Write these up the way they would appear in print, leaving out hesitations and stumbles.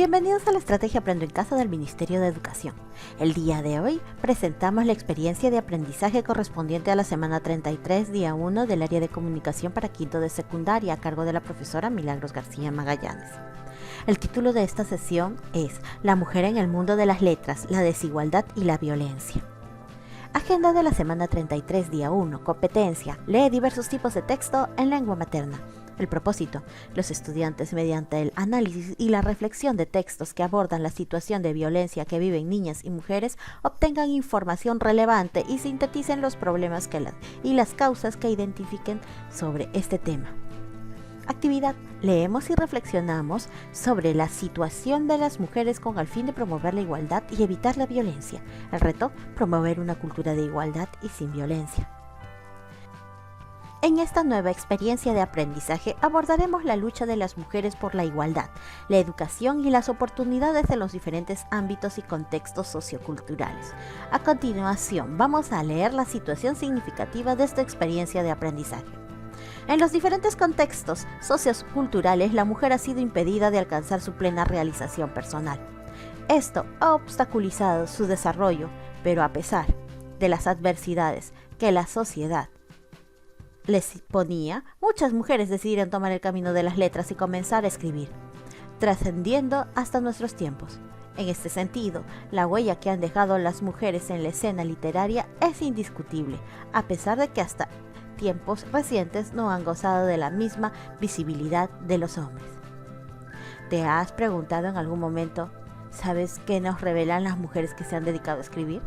Bienvenidos a la Estrategia Aprendo en Casa del Ministerio de Educación. El día de hoy presentamos la experiencia de aprendizaje correspondiente a la semana 33, día 1 del área de comunicación para quinto de secundaria a cargo de la profesora Milagros García Magallanes. El título de esta sesión es La mujer en el mundo de las letras, la desigualdad y la violencia. Agenda de la semana 33, día 1, competencia, lee diversos tipos de texto en lengua materna. El propósito, los estudiantes mediante el análisis y la reflexión de textos que abordan la situación de violencia que viven niñas y mujeres obtengan información relevante y sinteticen los problemas y las causas que identifiquen sobre este tema. Actividad, leemos y reflexionamos sobre la situación de las mujeres con el fin de promover la igualdad y evitar la violencia. El reto, promover una cultura de igualdad y sin violencia. En esta nueva experiencia de aprendizaje abordaremos la lucha de las mujeres por la igualdad, la educación y las oportunidades en los diferentes ámbitos y contextos socioculturales. A continuación, vamos a leer la situación significativa de esta experiencia de aprendizaje. En los diferentes contextos socioculturales, la mujer ha sido impedida de alcanzar su plena realización personal. Esto ha obstaculizado su desarrollo, pero a pesar de las adversidades que la sociedad les ponía, muchas mujeres decidieron tomar el camino de las letras y comenzar a escribir, trascendiendo hasta nuestros tiempos. En este sentido, la huella que han dejado las mujeres en la escena literaria es indiscutible, a pesar de que hasta tiempos recientes no han gozado de la misma visibilidad de los hombres. ¿Te has preguntado en algún momento, ¿sabes qué nos revelan las mujeres que se han dedicado a escribir?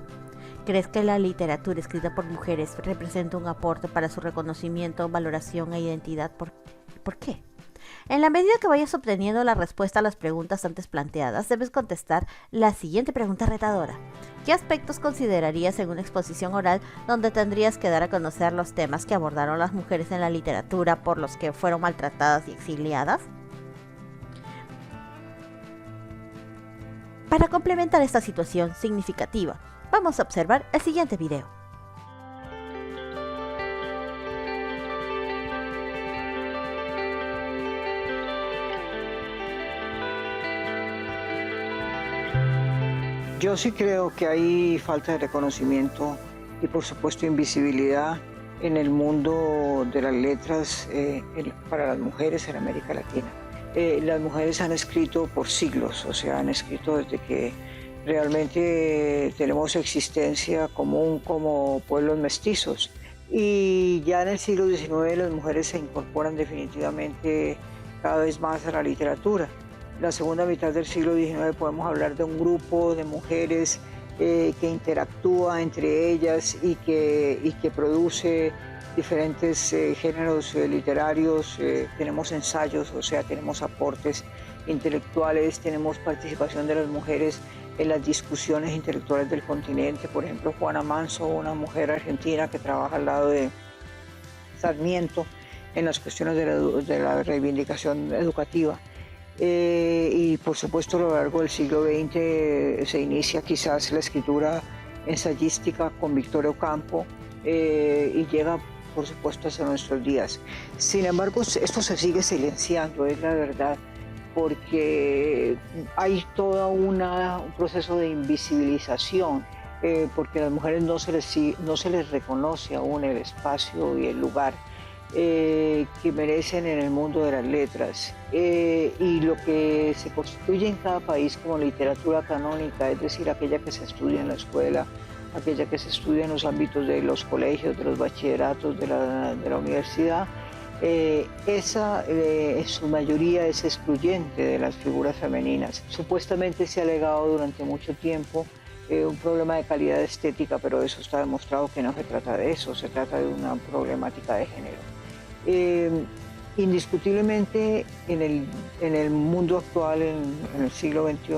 ¿Crees que la literatura escrita por mujeres representa un aporte para su reconocimiento, valoración e identidad? ¿Por qué? En la medida que vayas obteniendo la respuesta a las preguntas antes planteadas, debes contestar la siguiente pregunta retadora. ¿Qué aspectos considerarías en una exposición oral donde tendrías que dar a conocer los temas que abordaron las mujeres en la literatura por los que fueron maltratadas y exiliadas? Para complementar esta situación significativa, vamos a observar el siguiente video. Yo sí creo que hay falta de reconocimiento y por supuesto invisibilidad en el mundo de las letras para las mujeres en América Latina. Las mujeres han escrito por siglos, o sea, han escrito desde que realmente tenemos existencia común como pueblos mestizos. Y ya en el siglo XIX las mujeres se incorporan definitivamente cada vez más a la literatura. La segunda mitad del siglo XIX podemos hablar de un grupo de mujeres que interactúa entre ellas y que produce diferentes géneros literarios. Tenemos ensayos, o sea, tenemos aportes intelectuales, tenemos participación de las mujeres en las discusiones intelectuales del continente. Por ejemplo, Juana Manso, una mujer argentina que trabaja al lado de Sarmiento en las cuestiones de la reivindicación educativa. Y por supuesto a lo largo del siglo XX se inicia quizás la escritura ensayística con Victoria Ocampo y llega por supuesto hasta nuestros días. Sin embargo, esto se sigue silenciando, es la verdad, porque hay todo un proceso de invisibilización, porque a las mujeres no se les reconoce aún el espacio y el lugar que merecen en el mundo de las letras. Y lo que se constituye en cada país como literatura canónica, es decir, aquella que se estudia en la escuela, aquella que se estudia en los ámbitos de los colegios, de los bachilleratos, de la universidad, esa en su mayoría es excluyente de las figuras femeninas. Supuestamente se ha alegado durante mucho tiempo un problema de calidad estética, pero eso está demostrado que no se trata de eso, se trata de una problemática de género. Indiscutiblemente en el mundo actual, en el siglo XXI,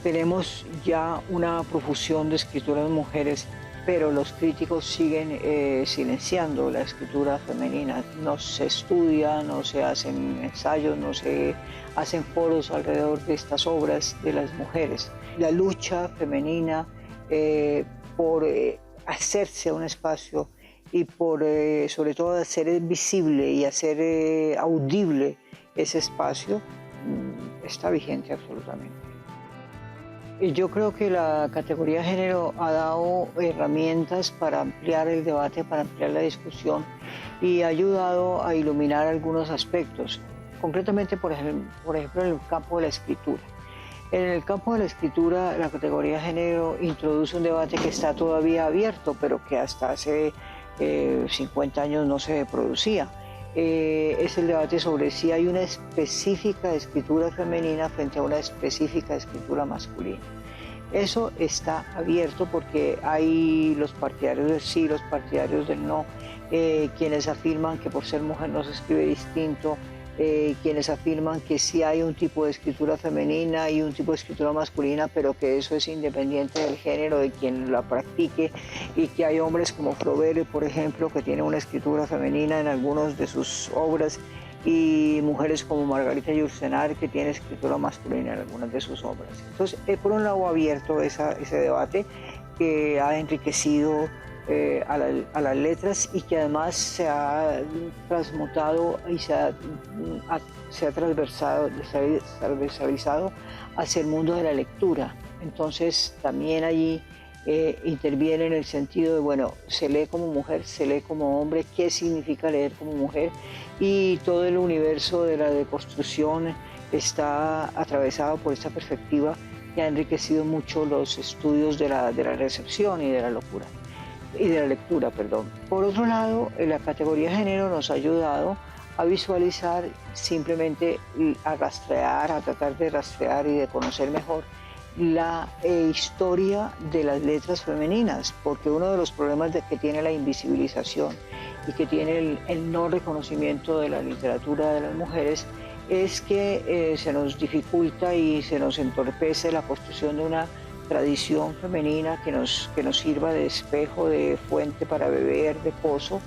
tenemos ya una profusión de escrituras de mujeres, pero los críticos siguen silenciando la escritura femenina. No se estudia, no se hacen ensayos, no se hacen foros alrededor de estas obras de las mujeres. La lucha femenina por hacerse un espacio y por sobre todo hacer visible y hacer audible ese espacio está vigente absolutamente. Y yo creo que la categoría de género ha dado herramientas para ampliar el debate, para ampliar la discusión y ha ayudado a iluminar algunos aspectos, concretamente, por ejemplo, en el campo de la escritura. En el campo de la escritura, la categoría de género introduce un debate que está todavía abierto, pero que hasta hace 50 años no se producía. Es el debate sobre si hay una específica escritura femenina frente a una específica escritura masculina. Eso está abierto porque hay los partidarios del sí, los partidarios del no, quienes afirman que por ser mujer no se escribe distinto, quienes afirman que sí hay un tipo de escritura femenina y un tipo de escritura masculina, pero que eso es independiente del género de quien la practique, y que hay hombres como Flaubert, por ejemplo, que tiene una escritura femenina en algunas de sus obras, y mujeres como Margarita Yourcenar, que tiene escritura masculina en algunas de sus obras. Entonces, por un lado, abierto ese debate que ha enriquecido a las letras y que además se ha transmutado y se ha transversalizado hacia el mundo de la lectura. Entonces también allí interviene en el sentido de, bueno, se lee como mujer, se lee como hombre, qué significa leer como mujer, y todo el universo de la deconstrucción está atravesado por esta perspectiva que ha enriquecido mucho los estudios de la recepción y de la locura. Y de la lectura, perdón. Por otro lado, la categoría de género nos ha ayudado a visualizar, simplemente a rastrear, a tratar de rastrear y de conocer mejor la historia de las letras femeninas, porque uno de los problemas que tiene la invisibilización y que tiene el no reconocimiento de la literatura de las mujeres es que se nos dificulta y se nos entorpece la construcción de una tradición femenina que nos sirva de espejo, de fuente para beber, de pozo.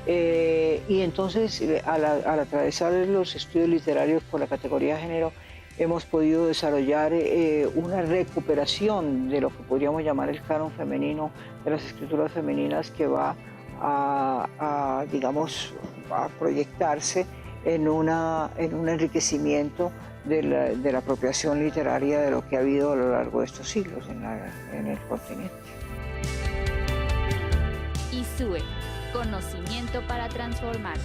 Y entonces, al atravesar los estudios literarios por la categoría de género, hemos podido desarrollar una recuperación de lo que podríamos llamar el canon femenino, de las escrituras femeninas, que va digamos, a proyectarse en un enriquecimiento de la apropiación literaria de lo que ha habido a lo largo de estos siglos en el continente. ISUE, conocimiento para transformar.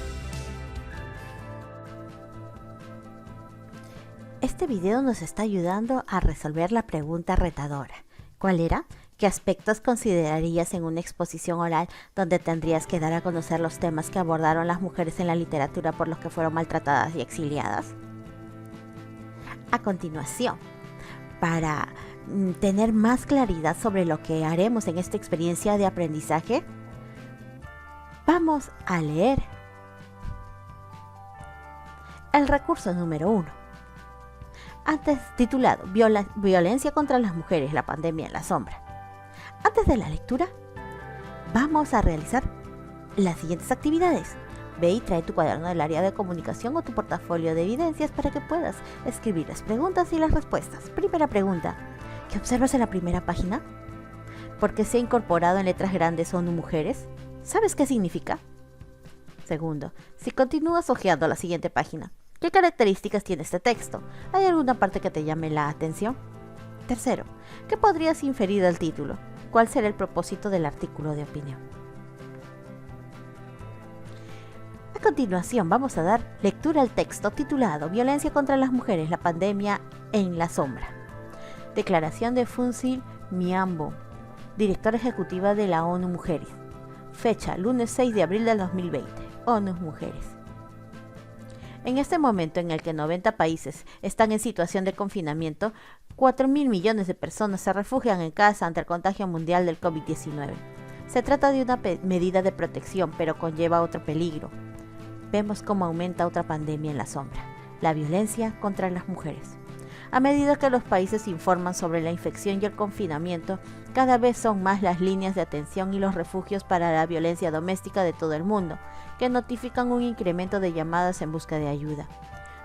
Este video nos está ayudando a resolver la pregunta retadora. ¿Cuál era? ¿Qué aspectos considerarías en una exposición oral donde tendrías que dar a conocer los temas que abordaron las mujeres en la literatura por los que fueron maltratadas y exiliadas? A continuación, para tener más claridad sobre lo que haremos en esta experiencia de aprendizaje, vamos a leer el recurso número 1. Antes titulado Violencia contra las mujeres, la pandemia en la sombra. Antes de la lectura, vamos a realizar las siguientes actividades. Ve y trae tu cuaderno del área de comunicación o tu portafolio de evidencias para que puedas escribir las preguntas y las respuestas. Primera pregunta: ¿qué observas en la primera página? ¿Por qué se ha incorporado en letras grandes ONU Mujeres? ¿Sabes qué significa? Segundo, si continúas hojeando la siguiente página, ¿qué características tiene este texto? ¿Hay alguna parte que te llame la atención? Tercero, ¿qué podrías inferir del título? ¿Cuál será el propósito del artículo de opinión? A continuación vamos a dar lectura al texto titulado Violencia contra las mujeres, la pandemia en la sombra. Declaración de Funsil Miambo, directora ejecutiva de la ONU Mujeres. Fecha, lunes 6 de abril del 2020. ONU Mujeres. En este momento en el que 90 países están en situación de confinamiento, 4.000 millones de personas se refugian en casa ante el contagio mundial del COVID-19. Se trata de una medida de protección, pero conlleva otro peligro. Vemos cómo aumenta otra pandemia en la sombra, la violencia contra las mujeres. A medida que los países informan sobre la infección y el confinamiento, cada vez son más las líneas de atención y los refugios para la violencia doméstica de todo el mundo, que notifican un incremento de llamadas en busca de ayuda.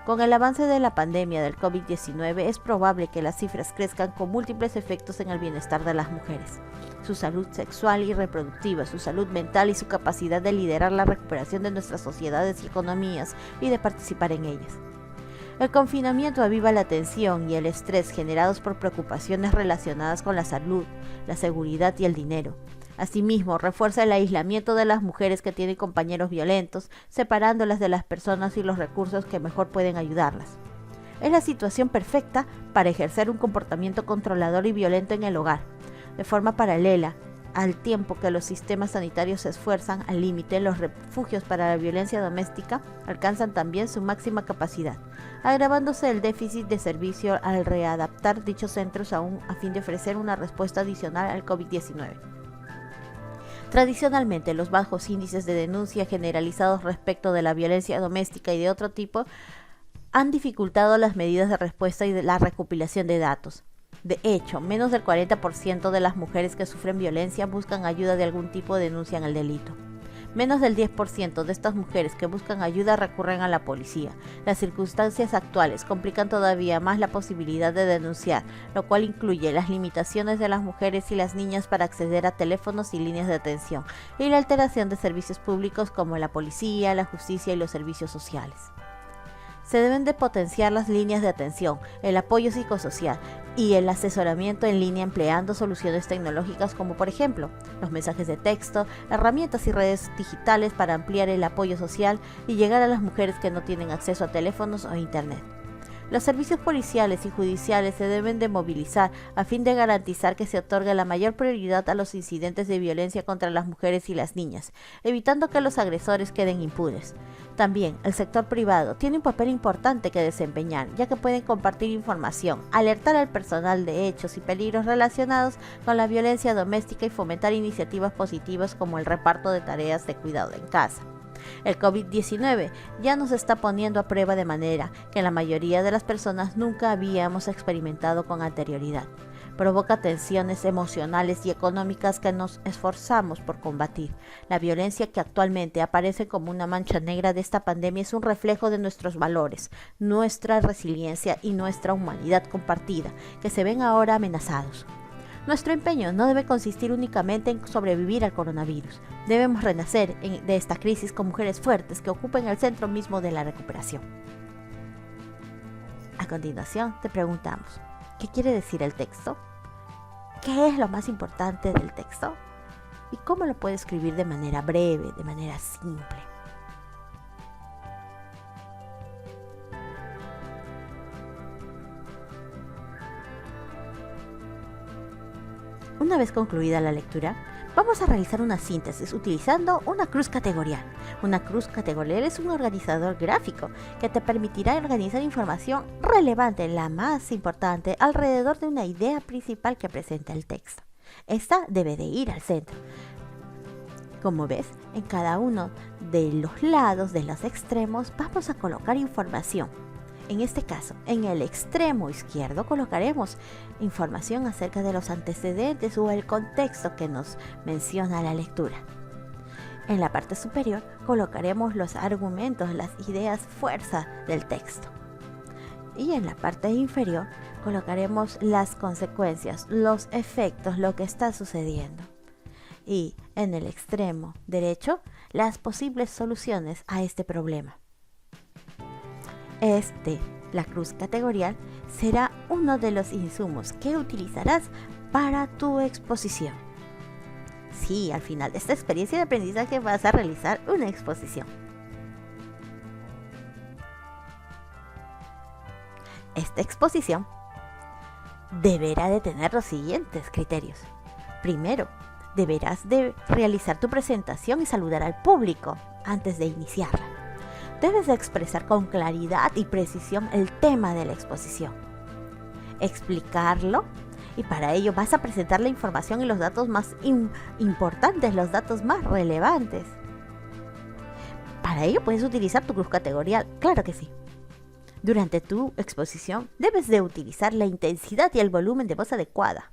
Con el avance de la pandemia del COVID-19 es probable que las cifras crezcan con múltiples efectos en el bienestar de las mujeres, su salud sexual y reproductiva, su salud mental y su capacidad de liderar la recuperación de nuestras sociedades y economías y de participar en ellas. El confinamiento aviva la tensión y el estrés generados por preocupaciones relacionadas con la salud, la seguridad y el dinero. Asimismo, refuerza el aislamiento de las mujeres que tienen compañeros violentos, separándolas de las personas y los recursos que mejor pueden ayudarlas. Es la situación perfecta para ejercer un comportamiento controlador y violento en el hogar. De forma paralela, al tiempo que los sistemas sanitarios se esfuerzan al límite, los refugios para la violencia doméstica alcanzan también su máxima capacidad, agravándose el déficit de servicio al readaptar dichos centros a fin de ofrecer una respuesta adicional al COVID-19. Tradicionalmente, los bajos índices de denuncia generalizados respecto de la violencia doméstica y de otro tipo han dificultado las medidas de respuesta y de la recopilación de datos. De hecho, menos del 40% de las mujeres que sufren violencia buscan ayuda de algún tipo, denuncian el delito. Menos del 10% de estas mujeres que buscan ayuda recurren a la policía. Las circunstancias actuales complican todavía más la posibilidad de denunciar, lo cual incluye las limitaciones de las mujeres y las niñas para acceder a teléfonos y líneas de atención, y la alteración de servicios públicos como la policía, la justicia y los servicios sociales. Se deben de potenciar las líneas de atención, el apoyo psicosocial y el asesoramiento en línea empleando soluciones tecnológicas como por ejemplo los mensajes de texto, herramientas y redes digitales para ampliar el apoyo social y llegar a las mujeres que no tienen acceso a teléfonos o internet. Los servicios policiales y judiciales se deben de movilizar a fin de garantizar que se otorgue la mayor prioridad a los incidentes de violencia contra las mujeres y las niñas, evitando que los agresores queden impunes. También el sector privado tiene un papel importante que desempeñar, ya que pueden compartir información, alertar al personal de hechos y peligros relacionados con la violencia doméstica y fomentar iniciativas positivas como el reparto de tareas de cuidado en casa. El COVID-19 ya nos está poniendo a prueba de manera que la mayoría de las personas nunca habíamos experimentado con anterioridad. Provoca tensiones emocionales y económicas que nos esforzamos por combatir. La violencia que actualmente aparece como una mancha negra de esta pandemia es un reflejo de nuestros valores, nuestra resiliencia y nuestra humanidad compartida, que se ven ahora amenazados. Nuestro empeño no debe consistir únicamente en sobrevivir al coronavirus. Debemos renacer de esta crisis con mujeres fuertes que ocupen el centro mismo de la recuperación. A continuación, te preguntamos, ¿qué quiere decir el texto? ¿Qué es lo más importante del texto? ¿Y cómo lo puede escribir de manera breve, de manera simple? Una vez concluida la lectura, vamos a realizar una síntesis utilizando una cruz categorial. Una cruz categorial es un organizador gráfico que te permitirá organizar información relevante, la más importante, alrededor de una idea principal que presenta el texto. Esta debe de ir al centro. Como ves, en cada uno de los lados, de los extremos, vamos a colocar información. En este caso, en el extremo izquierdo colocaremos información acerca de los antecedentes o el contexto que nos menciona la lectura. En la parte superior colocaremos los argumentos, las ideas fuerza del texto. Y en la parte inferior colocaremos las consecuencias, los efectos, lo que está sucediendo. Y en el extremo derecho, las posibles soluciones a este problema. La cruz categorial, será uno de los insumos que utilizarás para tu exposición. Sí, al final de esta experiencia de aprendizaje vas a realizar una exposición. Esta exposición deberá de tener los siguientes criterios. Primero, deberás de realizar tu presentación y saludar al público antes de iniciarla. Debes de expresar con claridad y precisión el tema de la exposición, explicarlo, y para ello vas a presentar la información y los datos más importantes, los datos más relevantes. Para ello puedes utilizar tu cruz categorial, claro que sí. Durante tu exposición debes de utilizar la intensidad y el volumen de voz adecuada,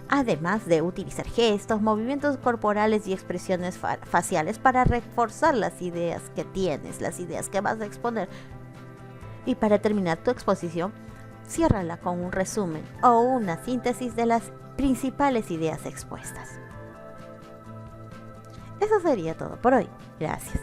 además de utilizar gestos, movimientos corporales y expresiones faciales para reforzar las ideas que tienes, las ideas que vas a exponer. Y para terminar tu exposición, ciérrala con un resumen o una síntesis de las principales ideas expuestas. Eso sería todo por hoy. Gracias.